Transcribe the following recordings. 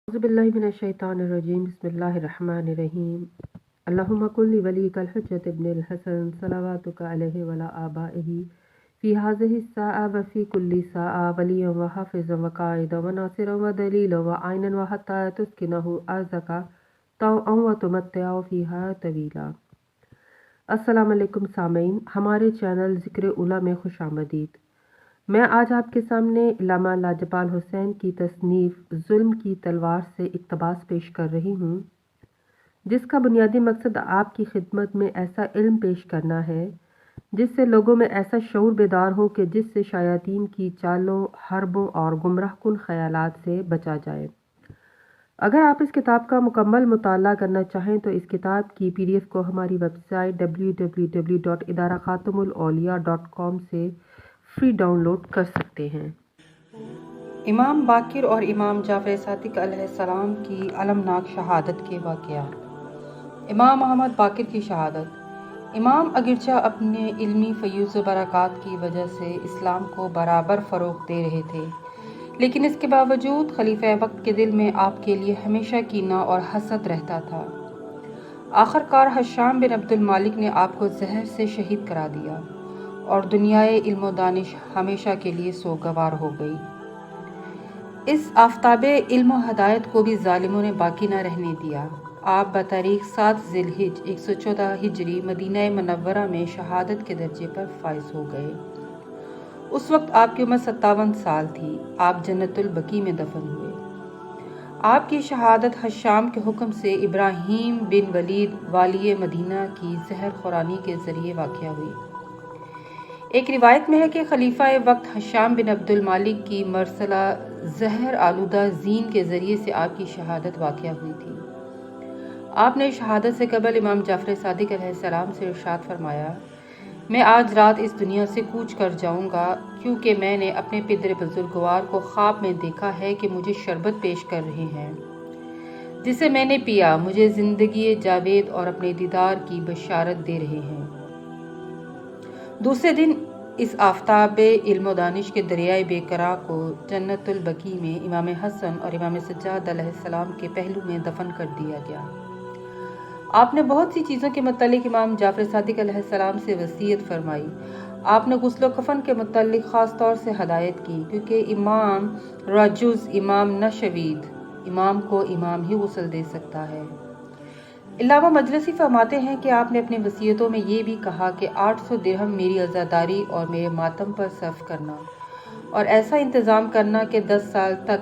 औज़ुबिल्लाहिमिनश्शैतानिर्रजीम बिस्मिल्लाहिर्रहमानिर्रहीम अल्लाहुम्मा कुल्लि वलिय्यिकल हुज्जत इब्निल हसन सलवातुका अलैहि वला आबाइही फ़ी हाज़िहि स्साअ व फ़ी कुल्लि साअ वलिय्यन व हाफ़िज़न व क़ाइदन व नासिरन व दलीलन व आइनन व हत्ता तुस्किनहु अर्ज़का तौअन व तुमत्तिअहु फ़ीहा तवीला। अस्सलामु अलैकुम सामीन, हमारे चैनल ज़िक्र उला में खुशामदीद। मैं आज आपके सामने अल्लामा लाजपाल हुसैन की तसनीफ़ जुल्म की तलवार से इक़्तिबास पेश कर रही हूँ, जिसका बुनियादी मकसद आपकी खिदमत में ऐसा इल्म पेश करना है जिससे लोगों में ऐसा शऊर बेदार हो कि जिससे शायातीन की चालों, हरबों और गुमराहकुन ख़यालात से बचा जाए। अगर आप इस किताब का मुकम्मल मुताला करना चाहें तो इस किताब की PDF को हमारी वेबसाइट www.idarakatumulauliya.com से फ्री डाउनलोड कर सकते हैं। इमाम बाकिर और इमाम जाफ़र सादिक अलैहिस्सलाम की अलमनाक शहादत के वाक़यात। इमाम मोहम्मद बाकिर की शहादत। इमाम अगरचे अपने इल्मी फ़यूज़ व बरक़ात की वजह से इस्लाम को बराबर फ़रोग़ दे रहे थे, लेकिन इसके बावजूद खलीफ़ा वक्त के दिल में आपके लिए हमेशा कीना और हसद रहता था। आखिरकार हश्शाम बिन अब्दुल मालिक ने आपको जहर से शहीद करा दिया और दुनियाए इल्म दानिश हमेशा के लिए सोगवार हो गई। इस आफ्ताबे इल्म व हदायत को भी जालिमों ने बाकी न रहने दिया। आप बतारीख 7 ज़िलहिज 114 हिजरी मदीना मुनव्वरा में शहादत के दर्जे पर फाइज हो गए। उस वक्त आपकी उम्र 57 साल थी। आप जन्नतुल बकी में दफन हुए। आपकी शहादत हश्शाम के हुक्म से इब्राहीम बिन वलीद वाली मदीना की जहर खुरानी के ज़रिए वाक़या हुई। एक रिवायत में है कि खलीफा वक्त हश्शाम बिन अब्दुल मालिक की मरसला जहर आलूदा जीन के ज़रिए से आपकी शहादत वाक़या हुई थी। आपने शहादत से कबल इमाम जाफ़र सादिक अलैहिस्सलाम से इरशाद फरमाया, मैं आज रात इस दुनिया से कूच कर जाऊंगा, क्योंकि मैंने अपने पिदर बुजुर्गवार को ख्वाब में देखा है कि मुझे शरबत पेश कर रहे हैं, जिसे मैंने पिया मुझे ज़िंदगी जावेद और अपने दीदार की बशारत दे रहे हैं। दूसरे दिन इस आफ्ताबे इल्म दानिश के दरियाए बेकरार को जन्नतुल बकी में इमाम हसन और इमाम सज्जाद अलैहिस्सलाम के पहलू में दफन कर दिया गया। आपने बहुत सी चीज़ों के मुतालिक इमाम जाफ़र सादिक अलैहिस्सलाम से वसीयत फरमाई। आपने गुस्ल कफन के मुतालिक ख़ास तौर से हदायत की, क्योंकि इमाम राजुज़ इमाम न शवीद, इमाम को इमाम ही गुस्ल दे सकता है। इल्लामा मजलिसी फरमाते हैं कि आपने अपनी वसीयतों में ये भी कहा कि 800 दिरहम मेरी अज़ादारी और मेरे मातम पर सर्फ करना और ऐसा इंतज़ाम करना कि 10 साल तक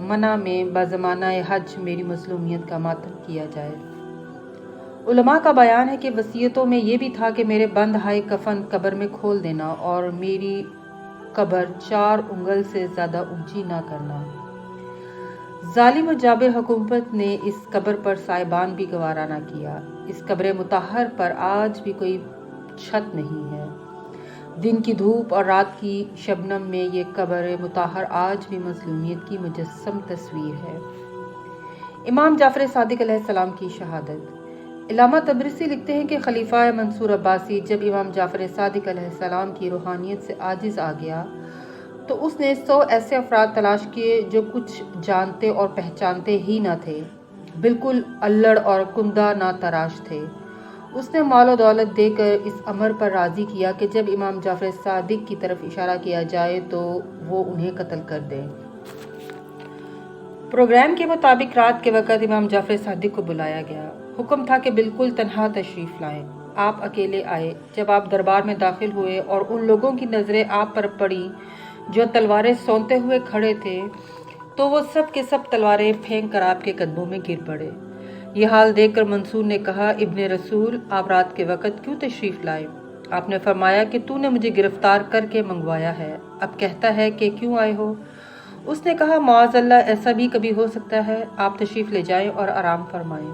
मना में बज़माना हज मेरी मज़लूमियत का मातम किया जाए। उलमा का बयान है कि वसीयतों में ये भी था कि मेरे बंद हाय कफन कब्र में खोल देना और मेरी कब्र 4 उंगल से ज़्यादा ऊंची ना करना। जालिम और जाबिर हुकूमत ने इस कब्र पर साहिबान भी गवारा ना किया। इस कब्र मुताहर पर आज भी कोई छत नहीं है। दिन की धूप और रात की शबनम में ये कब्र मुताहर आज भी मज़लूमियत की मुजस्सम तस्वीर है। इमाम जाफ़र सादिक अलैहिस्सलाम की शहादत। इल्लामा तबरिसी लिखते हैं कि खलीफा मंसूर अब्बासी जब इमाम जाफ़र सादिक अलैहिस्सलाम की रूहानियत से आजिज़ आ गया तो उसने 100 ऐसे अफराद तलाश किए जो कुछ जानते और पहचानते ही न थे, बिल्कुल अल्लड़ और कुंदा ना तराश थे। उसने माल दौलत देकर इस अमर पर राज़ी किया कि जब इमाम जाफ़र सादिक की तरफ इशारा किया जाए तो वो उन्हें कत्ल कर दें। प्रोग्राम के मुताबिक रात के वक़्त इमाम जाफ़र सादिक को बुलाया गया। हुक्म था कि बिल्कुल तन्हा तशरीफ़ लाएं। आप अकेले आए। जब आप दरबार में दाखिल हुए और उन लोगों की नज़रें आप पर पड़ी जो तलवारें सौंते हुए खड़े थे, तो वो सब के सब तलवारें फेंक कर आपके कदमों में गिर पड़े। ये हाल देखकर मंसूर ने कहा, इब्ने रसूल, आप रात के वक़्त क्यों तशरीफ़ लाए? आपने फरमाया कि तूने मुझे गिरफ्तार करके मंगवाया है, अब कहता है कि क्यों आए हो? उसने कहा, माअज़ल्लाह, ऐसा भी कभी हो सकता है। आप तशरीफ़ ले जाएं और आराम फरमाएं।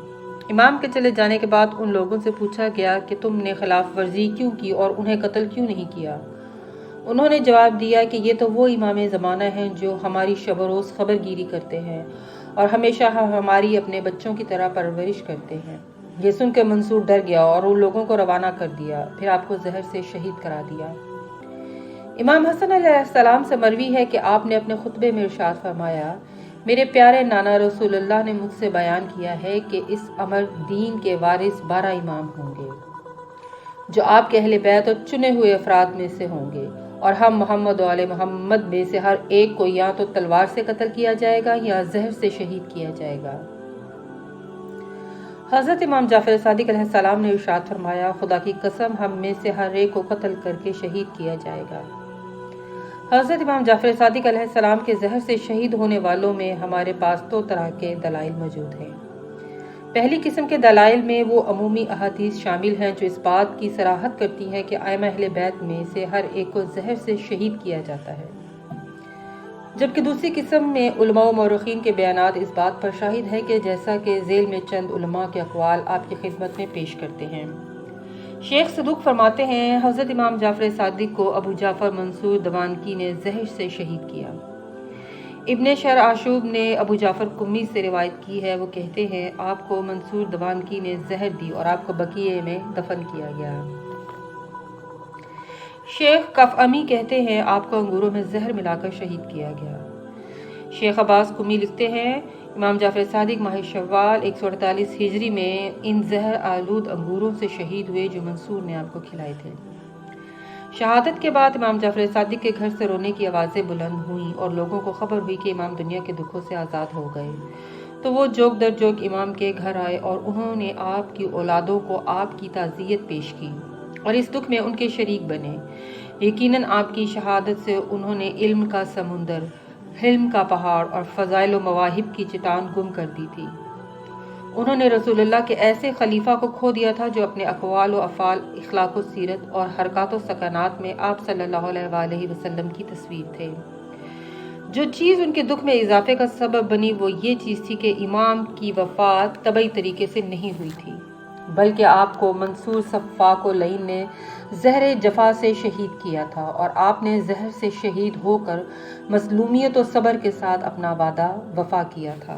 इमाम के चले जाने के बाद उन लोगों से पूछा गया कि तुमने खिलाफ वर्जी क्यों की और उन्हें कत्ल क्यों नहीं किया? उन्होंने जवाब दिया कि ये तो वो इमाम ज़माना हैं जो हमारी शब रोज़ खबरगिरी करते हैं और हमेशा हमारी अपने बच्चों की तरह परवरिश करते हैं। ये सुनकर मंसूर डर गया और उन लोगों को रवाना कर दिया, फिर आपको जहर से शहीद करा दिया। इमाम हसन अलैहिस्सलाम से मरवी है कि आपने अपने खुतबे में इरशाद फरमाया, میرے پیارے نانا رسول اللہ نے مجھ سے بیان کیا ہے کہ اس امر دین کے وارث 12 امام ہوں گے جو آپ کے اہل بیت اور چنے ہوئے افراد میں سے ہوں گے، اور ہم محمد و آل محمد میں سے ہر ایک کو یا تو تلوار سے قتل کیا جائے گا یا زہر سے شہید کیا جائے گا۔ حضرت امام جعفر صادق علیہ السلام نے ارشاد فرمایا، خدا کی قسم ہم میں سے ہر ایک کو قتل کر کے شہید کیا جائے گا۔ حضرت امام جعفر صادق علیہ السلام کے زہر سے شہید ہونے والوں میں ہمارے پاس 2 طرح کے دلائل موجود ہیں۔ پہلی قسم کے دلائل میں وہ عمومی احادیث شامل ہیں جو اس بات کی صراحت کرتی ہیں کہ ائمہ اہل بیت میں سے ہر ایک کو زہر سے شہید کیا جاتا ہے، جبکہ دوسری قسم میں علماء و مورخین کے بیانات اس بات پر شاہد ہیں کہ جیسا کہ ذیل میں چند علماء کے اقوال آپ کی خدمت میں پیش کرتے ہیں۔ شیخ صدوق فرماتے ہیں، حضرت امام جعفر صادق کو ابو جعفر منصور دوانکی نے زہر سے شہید کیا۔ ابن شہر آشوب نے ابو جعفر قمی سے روایت کی ہے، وہ کہتے ہیں آپ کو منصور دوانکی نے زہر دی اور آپ کو بقیع میں دفن کیا گیا۔ شیخ کفعمی کہتے ہیں آپ کو انگوروں میں زہر ملا کر شہید کیا گیا۔ شیخ عباس قمی لکھتے ہیں امام جعفر صادق ماہ شوال 148 ہجری میں ان زہر آلود انگوروں سے شہید ہوئے جو منصور نے آپ کو کھلائے تھے۔ شہادت کے بعد امام جعفر صادق کے گھر سے رونے کی آوازیں بلند ہوئیں اور لوگوں کو خبر ہوئی کہ امام دنیا کے دکھوں سے آزاد ہو گئے، تو وہ جوک در جوک امام کے گھر آئے اور انہوں نے آپ کی اولادوں کو آپ کی تعزیت پیش کی اور اس دکھ میں ان کے شریک بنے۔ یقیناً آپ کی شہادت سے انہوں نے علم کا سمندر، حلم کا پہاڑ اور فضائل و مواہب کی چٹان گم کر دی تھی۔ انہوں نے رسول اللہ کے ایسے خلیفہ کو کھو دیا تھا جو اپنے اقوال و افعال، اخلاق و سیرت اور حرکات و سکنات میں آپ صلی اللہ علیہ وآلہ وسلم کی تصویر تھے۔ جو چیز ان کے دکھ میں اضافے کا سبب بنی وہ یہ چیز تھی کہ امام کی وفات طبعی طریقے سے نہیں ہوئی تھی، بلکہ آپ کو منصور صفاق و لعین نے زہر جفا سے شہید کیا تھا اور آپ نے زہر سے شہید ہو کر مظلومیت و صبر کے ساتھ اپنا وعدہ وفا کیا تھا۔